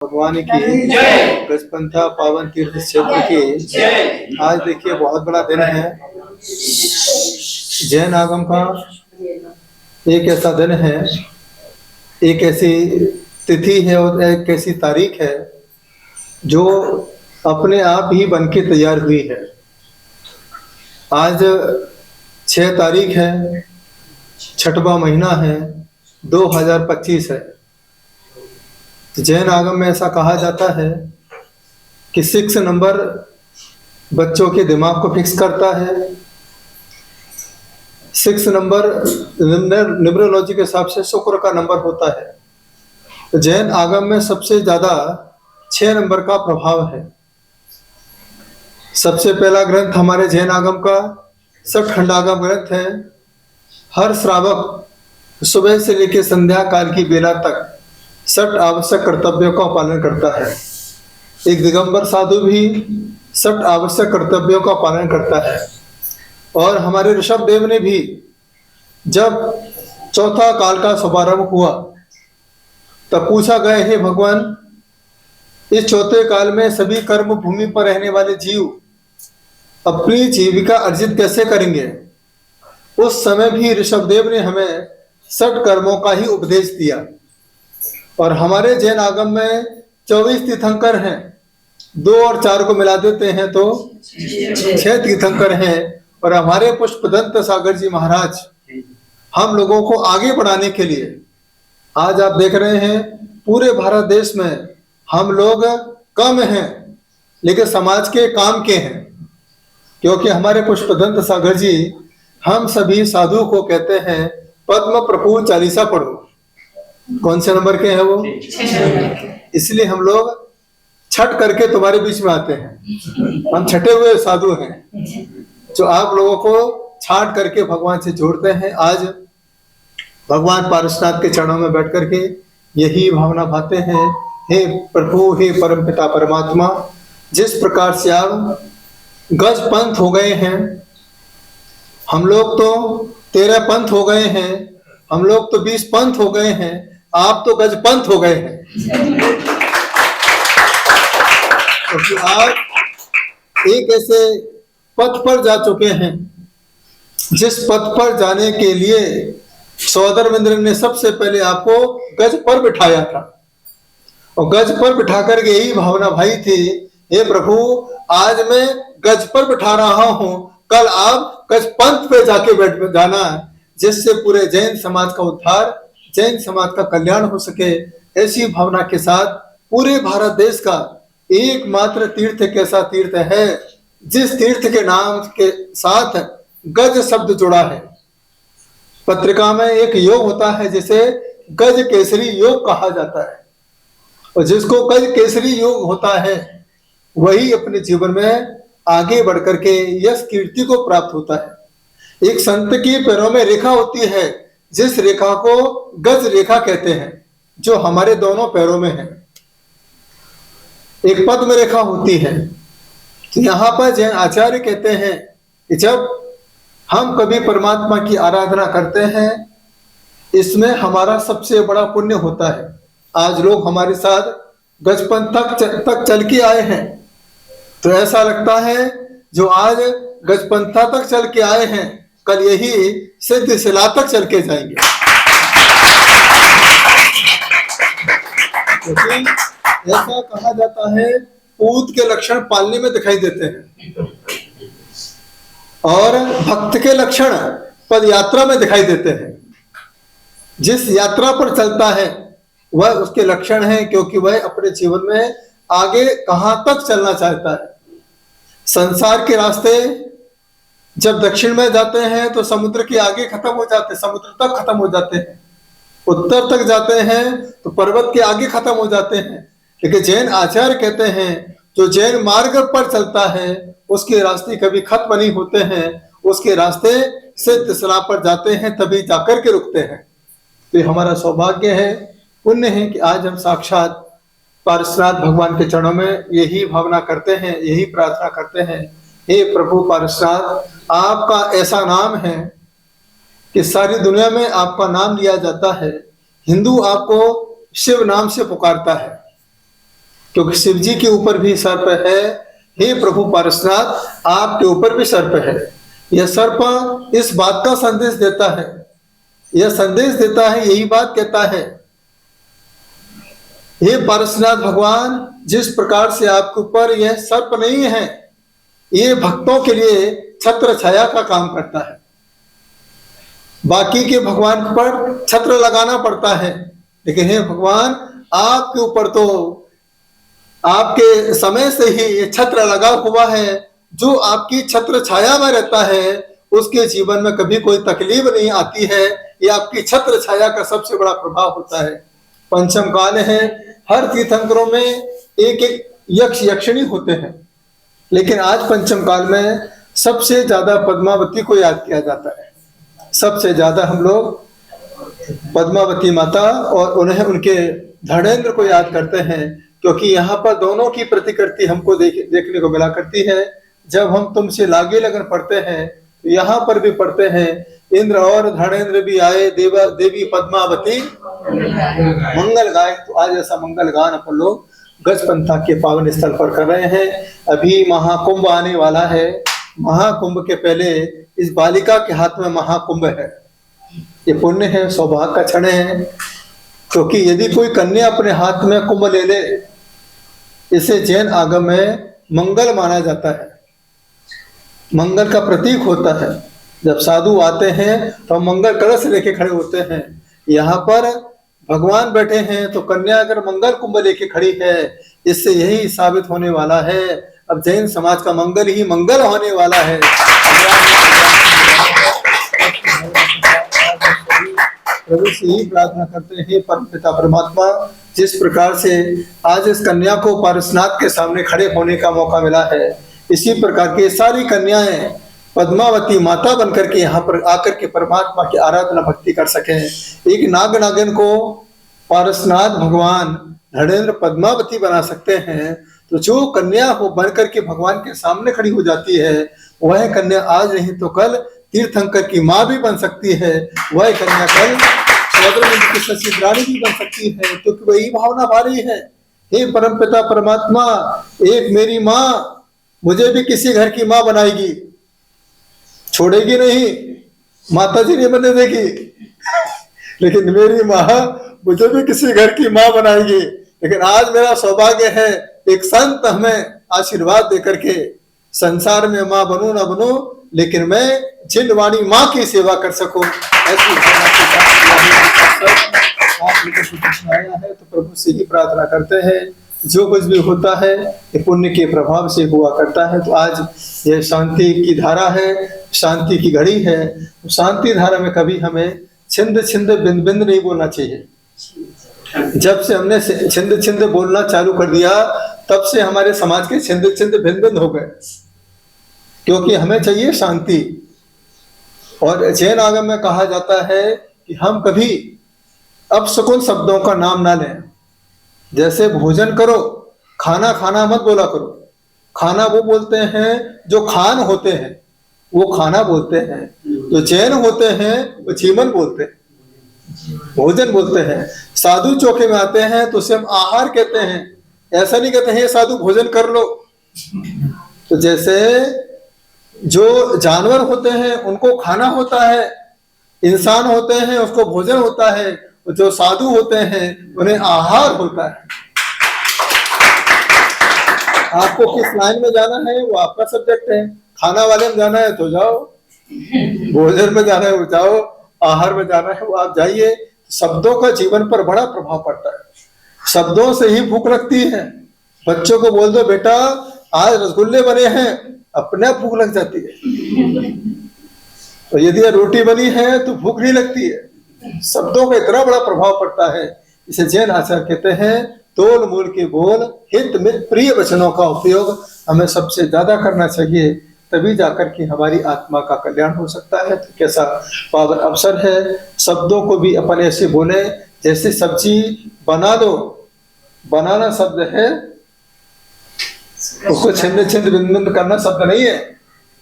भगवान की गजपंथा पावन तीर्थ क्षेत्र की आज देखिए बहुत बड़ा दिन है। जैन आगम का एक ऐसा दिन है, एक ऐसी तिथि है और एक ऐसी तारीख है जो अपने आप ही बन के तैयार हुई है। आज 6 तारीख है, 6वां महीना है, 2025 है। जैन आगम में ऐसा कहा जाता है कि 6 नंबर बच्चों के दिमाग को फिक्स करता है। 6 नंबर न्यूमरोलॉजी के हिसाब से शुक्र का नंबर होता है। तो जैन आगम में सबसे ज्यादा 6 नंबर का प्रभाव है। सबसे पहला ग्रंथ हमारे जैन आगम का सठखंडागम ग्रंथ है। हर श्रावक सुबह से लेकर संध्या काल की बेला तक 6 आवश्यक कर्तव्यों का पालन करता है। एक दिगंबर साधु भी 6 आवश्यक कर्तव्यों का पालन करता है। और हमारे ऋषभ देव ने भी जब चौथा काल का शुभारंभ हुआ तब पूछा गया, हे भगवान, इस चौथे काल में सभी कर्म भूमि पर रहने वाले जीव अपनी जीविका अर्जित कैसे करेंगे। उस समय भी ऋषभ देव ने हमें 6 कर्मों का ही उपदेश दिया। और हमारे जैन आगम में 24 तीर्थंकर हैं। 2 और 4 को मिला देते हैं तो 6 तीर्थंकर हैं। और हमारे पुष्पदंत सागर जी महाराज हम लोगों को आगे बढ़ाने के लिए, आज आप देख रहे हैं पूरे भारत देश में हम लोग कम हैं लेकिन समाज के काम के हैं। क्योंकि हमारे पुष्पदंत सागर जी हम सभी साधु को कहते हैं पद्म प्रपूर चालीसा पढ़ो। कौन से नंबर के हैं वो? 6। इसलिए हम लोग छठ करके तुम्हारे बीच में आते हैं। हम छठे हुए साधु हैं जो आप लोगों को छाट करके भगवान से जोड़ते हैं। आज भगवान पारसनाथ के चरणों में बैठ करके यही भावना भाते हैं, हे प्रभु, हे परमपिता परमात्मा, जिस प्रकार से आप गज पंथ हो गए हैं, हम लोग तो 13 पंथ हो गए हैं, हम लोग तो 20 पंथ हो गए हैं, आप तो गज पंथ हो गए हैं। क्योंकि आप एक ऐसे पथ पर जा चुके हैं जिस पथ पर जाने के लिए सौदरमिंद्र ने सबसे पहले आपको गज पर बिठाया था। और गज पर बिठा कर यही भावना भाई थी, हे प्रभु, आज मैं गज पर बिठा रहा हूं, कल आप गज पंथ पे जाके बैठ जाना, जिससे पूरे जैन समाज का उद्धार, जैन समाज का कल्याण हो सके। ऐसी भावना के साथ पूरे भारत देश का एकमात्र तीर्थ एक ऐसा तीर्थ है जिस तीर्थ के नाम के साथ गज शब्द जुड़ा है। पत्रिका में एक योग होता है जिसे गज केसरी योग कहा जाता है। और जिसको गज केसरी योग होता है वही अपने जीवन में आगे बढ़ करके यश कीर्ति को प्राप्त होता है। एक संत की पैरों में रेखा होती है जिस रेखा को गज रेखा कहते हैं, जो हमारे दोनों पैरों में है। एक पद्म रेखा होती है। तो यहाँ पर जैन आचार्य कहते हैं कि जब हम कभी परमात्मा की आराधना करते हैं, इसमें हमारा सबसे बड़ा पुण्य होता है। आज लोग हमारे साथ गजपंथ तक चल के आए हैं, तो ऐसा लगता है जो आज गजपंथा तक चल के आए हैं, कल यही सिद्ध शिला तक चल के जाएंगे। क्योंकि ऐसा कहा जाता है पूत के लक्षण पालने में दिखाई देते हैं और भक्त के लक्षण पद यात्रा में दिखाई देते हैं। जिस यात्रा पर चलता है वह उसके लक्षण है, क्योंकि वह अपने जीवन में आगे कहां तक चलना चाहता है। संसार के रास्ते जब दक्षिण में जाते हैं तो समुद्र के आगे खत्म हो जाते हैं, समुद्र तक खत्म हो जाते हैं। उत्तर तक जाते हैं तो पर्वत के आगे खत्म हो जाते हैं। लेकिन जैन आचार्य कहते हैं जो जैन मार्ग पर चलता है उसके रास्ते कभी खत्म नहीं होते हैं, उसके रास्ते सिद्ध शिला पर जाते हैं, तभी जाकर के रुकते हैं। तो हमारा सौभाग्य है, पुण्य है कि आज हम साक्षात पारसनाथ भगवान के चरणों में यही भावना करते हैं, यही प्रार्थना करते हैं, हे प्रभु पारसनाथ, आपका ऐसा नाम है कि सारी दुनिया में आपका नाम लिया जाता है। हिंदू आपको शिव नाम से पुकारता है, क्योंकि शिव जी के ऊपर भी सर्प है, हे प्रभु पारसनाथ आपके ऊपर भी सर्प है। यह सर्प इस बात का संदेश देता है, यह संदेश देता है, यही बात कहता है, हे पारसनाथ भगवान जिस प्रकार से आपके ऊपर यह सर्प नहीं है, ये भक्तों के लिए छत्र छाया का काम करता है। बाकी के भगवान पर छत्र लगाना पड़ता है, लेकिन हे भगवान आपके ऊपर तो आपके समय से ही ये छत्र लगा हुआ है। जो आपकी छत्र छाया में रहता है उसके जीवन में कभी कोई तकलीफ नहीं आती है। ये आपकी छत्र छाया का सबसे बड़ा प्रभाव होता है। पंचम काल है, हर तीर्थंकरों में एक एक यक्ष यक्षिणी होते हैं, लेकिन आज पंचम काल में सबसे ज्यादा पद्मावती को याद किया जाता है। सबसे ज्यादा हम लोग पद्मावती माता और उन्हें उनके धड़ेंद्र को याद करते हैं, क्योंकि यहाँ पर दोनों की प्रतिकृति हमको देखने को मिला करती है। जब हम तुमसे लागे लगन पढ़ते हैं तो यहाँ पर भी पढ़ते हैं, इंद्र और धड़ेंद्र भी आए, देवी पद्मावती मंगल गाय। तो आज ऐसा मंगल गान अपन लोग गजपंथा के पावन स्थल पर कर रहे हैं। अभी महाकुंभ आने वाला है। महाकुंभ के पहले इस बालिका के हाथ में महाकुंभ है। ये पुण्य है, सौभाग्य का क्षण है, क्योंकि यदि कोई कन्या अपने हाथ में कुंभ ले ले, इसे जैन आगम में मंगल माना जाता है, मंगल का प्रतीक होता है। जब साधु आते हैं तो हम मंगल कलश लेके खड़े होते हैं। यहाँ पर भगवान बैठे हैं तो कन्या अगर मंगल कुंभ लेके खड़ी है, इससे यही साबित होने वाला है अब जैन समाज का मंगल ही मंगल होने वाला है। प्रभु से ही प्रार्थना करते हैं, परम पिता परमात्मा जिस प्रकार से आज इस कन्या को पारसनाथ के सामने खड़े होने का मौका मिला है, इसी प्रकार की सारी कन्याएं पद्मावती माता बनकर के यहाँ पर आकर के परमात्मा की आराधना भक्ति कर सके। एक नाग नागिन को पारसनाथ भगवान धड़ेंद्र पद्मावती बना सकते हैं, तो जो कन्या हो बनकर के भगवान के सामने खड़ी हो जाती है, वह कन्या आज नहीं तो कल तीर्थंकर की माँ भी बन सकती है। वह कन्या कल की सचिद्राणी भी बन सकती है, क्योंकि वही भावना भारी है। हे परम पिता परमात्मा, एक मेरी माँ मुझे भी किसी घर की माँ बनाएगी, छोड़ेगी नहीं, माता जी नहीं बनने देगी, लेकिन मेरी माँ मुझे भी किसी घर की माँ बनाएगी। लेकिन आज मेरा सौभाग्य है, एक संत हमें आशीर्वाद देकर के, संसार में माँ बनूं ना बनूं, लेकिन मैं जिन वाणी माँ की सेवा कर सकूं, ऐसी भावना के साथ आया है। तो प्रभु से ही प्रार्थना करते हैं, जो कुछ भी होता है ये पुण्य के प्रभाव से हुआ करता है। तो आज ये शांति की धारा है, शांति की घड़ी है। तो शांति धारा में कभी हमें छिंद छिंद बिंद बिंद नहीं बोलना चाहिए। जब से हमने छिंद छिंद बोलना चालू कर दिया, तब से हमारे समाज के छिंद छिंद भिन्न भिन्न हो गए, क्योंकि हमें चाहिए शांति। और जैन आगम में कहा जाता है कि हम कभी अपशकुन शब्दों का नाम ना लें। जैसे भोजन करो, खाना खाना मत बोला करो। खाना वो बोलते हैं जो खान होते हैं, वो खाना बोलते हैं। जो जैन होते हैं वो जीवन बोलते हैं, भोजन बोलते हैं। साधु चौके में आते हैं तो उसे हम आहार कहते हैं, ऐसा नहीं कहते हैं साधु भोजन कर लो। तो जैसे जो जानवर होते हैं उनको खाना होता है, इंसान होते हैं उसको भोजन होता है, जो साधु होते हैं उन्हें आहार होता है। आपको किस लाइन में जाना है वो आपका सब्जेक्ट है। खाना वाले में जाना है तो जाओ, भोजन में जाना है वो जाओ, आहार में जाना है वो आप जाइए। शब्दों का जीवन पर बड़ा प्रभाव पड़ता है। शब्दों से ही भूख लगती है। बच्चों को बोल दो बेटा आज रसगुल्ले बने हैं, अपने आप भूख लग जाती है। और यदि रोटी बनी है तो भूख नहीं लगती है। शब्दों का इतना बड़ा प्रभाव पड़ता है। इसे जैन आचार्य कहते हैं, तोल मूल के बोल, हित मित प्रिय वचनों का उपयोग हमें सबसे ज्यादा करना चाहिए, तभी जाकर के हमारी आत्मा का कल्याण हो सकता है। तो कैसा पावन अवसर है। शब्दों को भी अपन ऐसे बोले जैसे सब्जी बना दो, बनाना शब्द है, उसको छिंद छिंद बिंद बिंद करना शब्द नहीं है।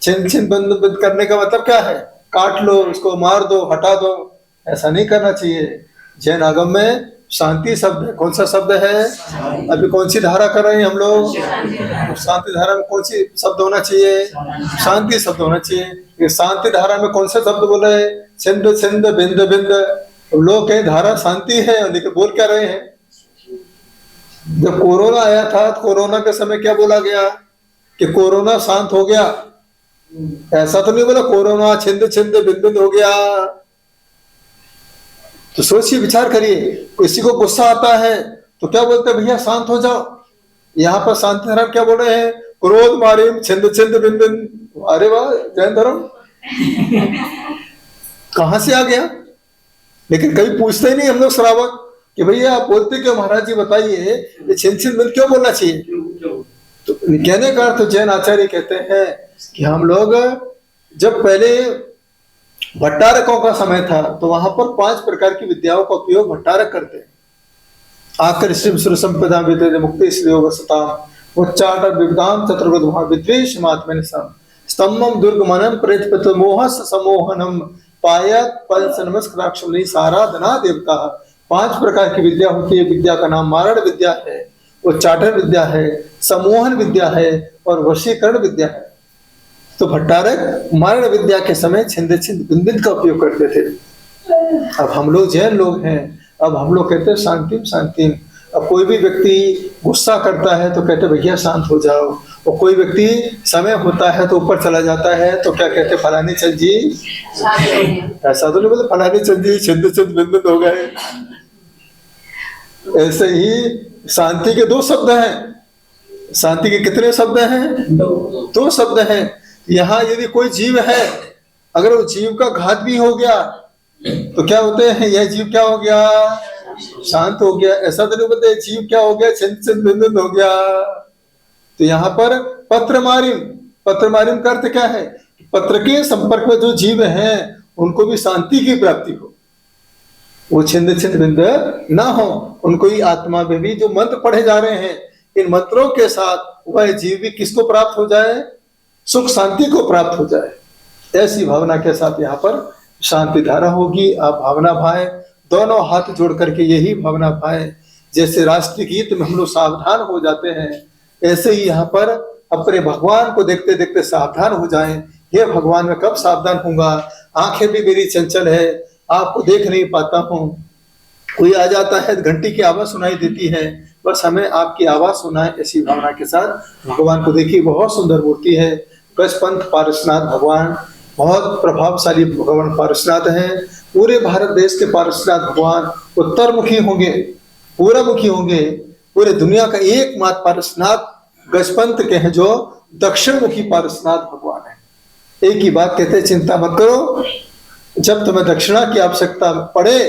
छिंद छिंद बिंद बिंद करने का मतलब क्या है? काट लो, उसको मार दो, हटा दो, ऐसा नहीं करना चाहिए। जैन आगम में शांति शब्द है। कौन सा शब्द है? अभी कौन सी धारा कर रहे हैं हम लोग? शांति धारा में कौन सी शब्द होना चाहिए? शांति शब्द होना चाहिए। ये शांति धारा में कौन सा शब्द बोल रहे हैं? छिंद छिंद बिंद बिंद। लोग कहीं धारा शांति है, लेकिन बोल क्या रहे हैं? जब कोरोना आया था तो कोरोना के समय क्या बोला गया कि कोरोना शांत हो गया। ऐसा तो नहीं बोला कोरोना छिंद छिंद बिंद बिंद हो गया। तो सोचिए, विचार करिए, किसी को गुस्सा आता है तो क्या बोलते हैं? भैया शांत हो जाओ। यहाँ पर शांति धर्म क्या बोल रहे हैं? क्रोध मारिम छिंद छिंद बिंद बिंद। अरे वाह, जैन धर्म कहां से आ गया? लेकिन कभी पूछते ही नहीं हम लोग श्रावक कि भैया आप बोलते क्यों महाराज जी, बताइए ये छिंद छिंद बिंद क्यों बोलना चाहिए? तो कहने का अर्थ जैन आचार्य कहते हैं कि हम लोग जब पहले भट्टारकों का समय था तो वहां पर 5 प्रकार की विद्याओं का उपयोग भट्टारक करते हैं। आकर संपदा विद्य मुक्ति श्रेयोगसताम उच्चाट विद्याम चतुर्विद्वां विद्वेष मात्मनि सम स्तंभम दुर्गमनम प्रेत मोह समोहनम पायत पंच नमस्काराक्षम साराधना देवता। 5 प्रकार की विद्या होती है। विद्या का नाम मारण विद्या है, उच्चाटन विद्या है, सम्मोहन विद्या है और वशीकरण विद्या है। तो भट्टारक मारण विद्या के समय छिंद छिंद बिंद बिंद का उपयोग करते थे। अब हम लोग जैन लोग हैं, अब हम लोग कहते हैं शांतिम शांतिम। अब कोई भी व्यक्ति गुस्सा करता है तो कहते भैया शांत हो जाओ, और कोई व्यक्ति समय होता है तो ऊपर चला जाता है तो क्या कहते? फलानी चंद जी। ऐसा तो नहीं बोले फलानी चंद जी छिंद छिंद बिंद बिंद हो गए। ऐसे ही शांति के 2 शब्द हैं। शांति के कितने शब्द हैं? 2 शब्द हैं। यहाँ यदि कोई जीव है, अगर वो जीव का घात भी हो गया तो क्या होते हैं? यह जीव क्या हो गया? शांत हो गया। ऐसा तो नहीं बोलते जीव क्या हो गया? छिंद छिंद बिंद बिंद हो गया। तो यहाँ पर पत्र मारिम का अर्थ क्या है? पत्र के संपर्क में जो जीव हैं उनको भी शांति की प्राप्ति हो, वो छिंद छिंद बिंद ना हो। उनको ही आत्मा में भी जो मंत्र पढ़े जा रहे हैं, इन मंत्रों के साथ वह जीव भी किसको प्राप्त हो जाए? सुख शांति को प्राप्त हो जाए। ऐसी भावना के साथ यहाँ पर शांति धारा होगी। आप भावना भाए, दोनों हाथ जोड़ करके यही भावना भाए। जैसे राष्ट्रीय गीत में हम लोग सावधान हो जाते हैं, ऐसे ही यहाँ पर अपने भगवान को देखते देखते सावधान हो जाएं। ये भगवान मैं कब सावधान होऊंगा? आंखें भी मेरी चंचल है, आपको देख नहीं पाता हूँ। कोई आ जाता है, घंटी की आवाज सुनाई देती है, बस हमें आपकी आवाज सुनाए। ऐसी भावना के साथ भगवान को देखिए। बहुत सुंदर मूर्ति है। गजपंथ पारसनाथ भगवान बहुत प्रभावशाली भगवान पारसनाथ हैं। पूरे भारत देश के पारसनाथ भगवान उत्तरमुखी होंगे, पूर्वमुखी होंगे। पूरे दुनिया का एकमात्र पारसनाथ गजपंथ के हैं जो दक्षिण मुखी पारसनाथ भगवान है। एक ही बात कहते हैं, चिंता मत करो, जब तुम्हें दक्षिणा की आवश्यकता पड़े,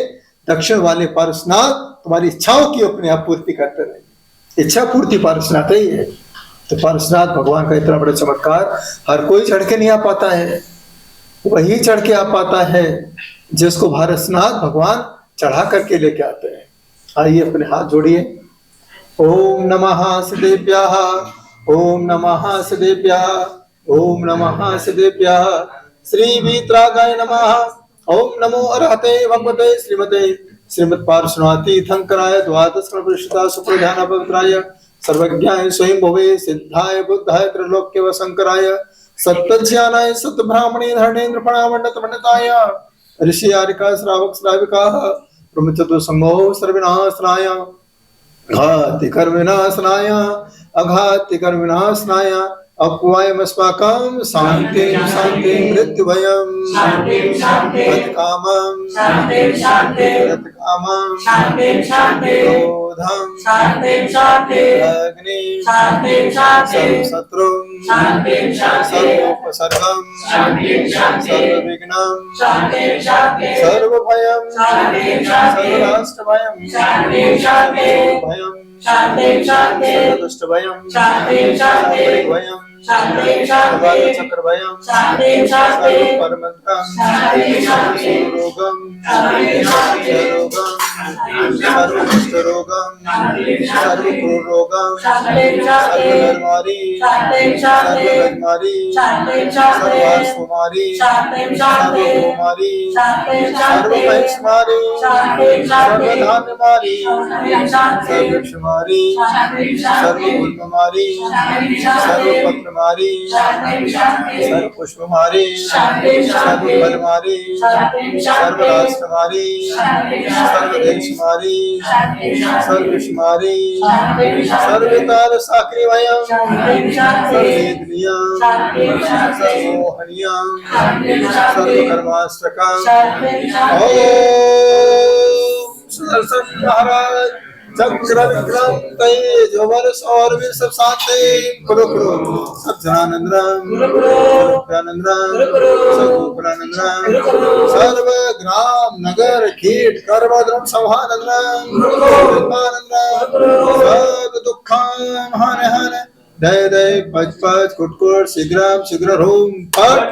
दक्षिण वाले पारसनाथ तुम्हारी इच्छाओं की अपने आप पूर्ति करते रहे। इच्छा पूर्ति पारसनाथ ही है। तो पारसनाथ भगवान का इतना बड़ा चमत्कार हर कोई चढ़ के नहीं आ पाता है, वही चढ़ के आ पाता है जिसको पारसनाथ भगवान चढ़ा करके लेके आते हैं। आइए अपने हाथ जोड़िए। ओम नमः सदेव्याः, ओम नमः सदेव्याः, ओम नमः सदेव्याः। श्री वीतरागाय नमः। ओम नमो अरहते भगवते श्रीमते श्रीमत् पार्श्वनाथी थंकराय द्वादश प्रतिष्ठा सुप्रधान पवित्राय सर्वज्ञाय स्वयं भवे सिद्धाय बुद्धाय त्रैलोक्य वशंकराय सत्यज्ञानाय सत्यब्राह्मणे धर्मेन्द्र फणामंडत मंडताय ऋषि आरिका श्रावक श्राविका प्रमुचतु संगो सर्वनाशनाय घाति कर्म विनाशनाय अघाति कर्म विनाशनाय अपवायमस्माकं शान्तिं शान्तिं मृत्युभयं कामं कामं क्रोधं अग्निं सर्वशत्रुं सर्वोपसर्गं सर्वविघ्नं सर्वभयं सर्वराष्ट्रभयं भयं सर्वदुष्टभयं सर्वभयं चक्रभयं सर्वपरमन्त्रं रोगं सर्वकुष्ठरोगं सर्वक्रोरोगं सर्वधर्मारी सर्वधर्मारी सर्वास्वमारी सर्वगोमारी सर्वमहिष्मारी सर्वधान्यमारी सर्वक्षमारी सर्वगुणमारी सर्वपत्रमारी सर्वपुष्पमारी सर्वफलमारी सर्वराष्ट्रमारी सर्वदेशमारी सर्वविषमारी सर्वकाल साक्रिवयं सर्वेन्द्रियं सर्वोहनियं सर्वकर्माष्टकं सरस्वती महाराज चक्र विक्रम तेज वर्ष और भी सब साथे करो करो सब जनानंदम ज्ञानंदम सगोकुलानंदम सर्व ग्राम नगर कीट कर्मद्रम संहानंदम सब दुःखं हन हन दय दय पच पच कुटकुट शीघ्रम शीघ्र होम फट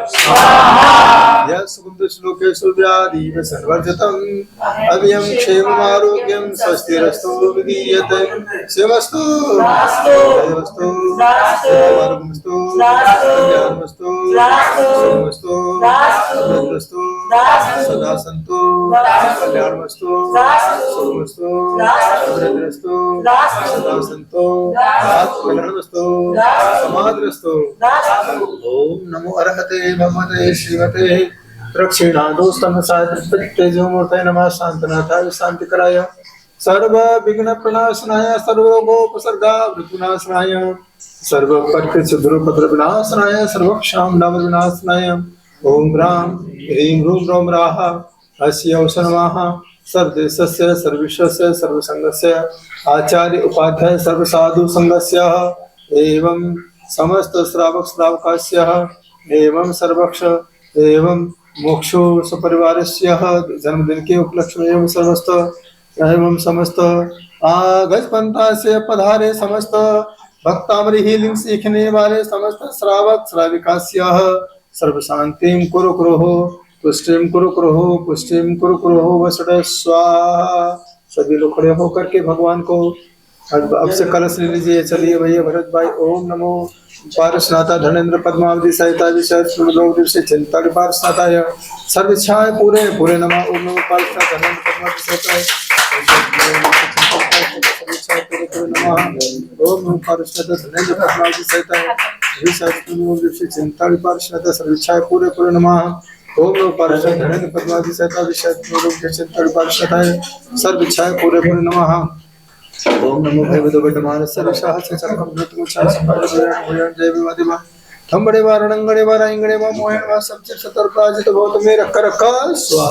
यस्कुंद श्लोकेषु व्याधि सर्वर्जतम् अभयं क्षेमम् आरोग्यं स्वस्तिरस्तु विधीयते शिवस्तु देवस्तु वर्मस्तु कल्याणमस्तु सोमस्तु भद्रस्तु सदा सन्तु कल्याणमस्तु सोमस्तु भद्रस्तु सदा सन्तु कल्याणमस्तु समाद्रस्तु ओम नमो अरहते भगवते श्रीमते दक्षिणादोस्तम तेजोमूर्तये नमः शांतनाथाय शांतिकराय सर्व विघ्न प्रणाशनाय सर्वरोगोपसर्गा मृत्युनाशनाय सर्व परिकृत विनाशनाय सर्वक्षाम नव विनाशनाय ओम ह्रां ह्रीं ह्रूं ह्रौं राः अस्य नमः सर्वदेशस्य सर्वविश्वस्य सर्वसंघस्य आचार्य उपाध्याय सर्वसाधु संघस्य एवं समस्त श्रावक श्रावकास्य एवं सर्वक्ष एवं मोक्षो सपरिवारस्य जन्मदिन के उपलक्ष्य एवं समस्त आगज पंथा से पधारे समस्त भक्तामृ हीलिंग सीखने वाले समस्त श्रावक श्राविकास्य सर्व शांतिं कुरु कुरुः पुष्टिं कुरु कुरुः पुष्टिं कुरु कुरुः वसुड स्वाहा। सभी लोग खड़े होकर के भगवान को अब से कलश ले लीजिए। चलिए भैया भरत भाई। ओम नमो पारसनाथा धनेन्द्र पद्मावती सहिता विषय चिंता पारसनाथाय सर्विच्छाय पूरे पूरे नमः। ओम नमो पारसनाथ धनेन्द्र पद्मावती सहिताय ओम नमो पारसनाथ धनेन्द्र पद्मावती सहिताय विषय चिंता पारसनाथ सर्विच्छाय पूरे पूरे नमः। ओम नमो पारसनाथ धनेन्द्र पद्मावती सहिता विषय चिंता पारसनाथाय सर्विच्छाय पूरे पूरे नमः। ओम नमो भगवते वटमानस्य विशाहस्य चक्रम नृत्यमुच्चार संपादन जय विवादिमा थंबड़े वारणंगड़े वारांगड़े वा मोहन वा सबसे सतर प्राजित बहुत में रख स्वाहा।